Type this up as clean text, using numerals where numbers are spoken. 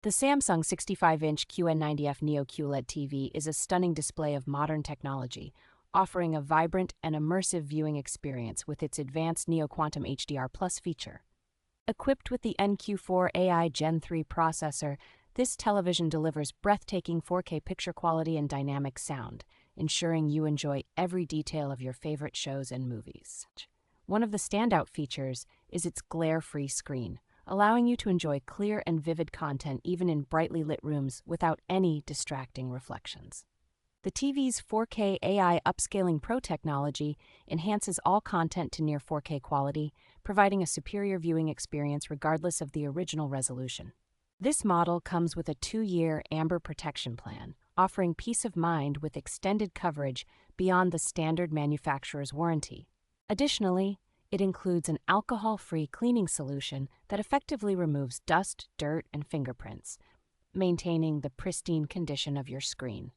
The Samsung 65-inch QN90F Neo QLED TV is a stunning display of modern technology, offering a vibrant and immersive viewing experience with its advanced Neo Quantum HDR Plus feature. Equipped with the NQ4 AI Gen3 processor, this television delivers breathtaking 4K picture quality and dynamic sound, ensuring you enjoy every detail of your favorite shows and movies. One of the standout features is its glare-free screen, allowing you to enjoy clear and vivid content even in brightly lit rooms without any distracting reflections. The TV's 4K AI Upscaling Pro technology enhances all content to near 4K quality, providing a superior viewing experience regardless of the original resolution. This model comes with a 2-year Amber Protection Plan, offering peace of mind with extended coverage beyond the standard manufacturer's warranty. Additionally, it includes an alcohol-free cleaning solution that effectively removes dust, dirt, and fingerprints, maintaining the pristine condition of your screen.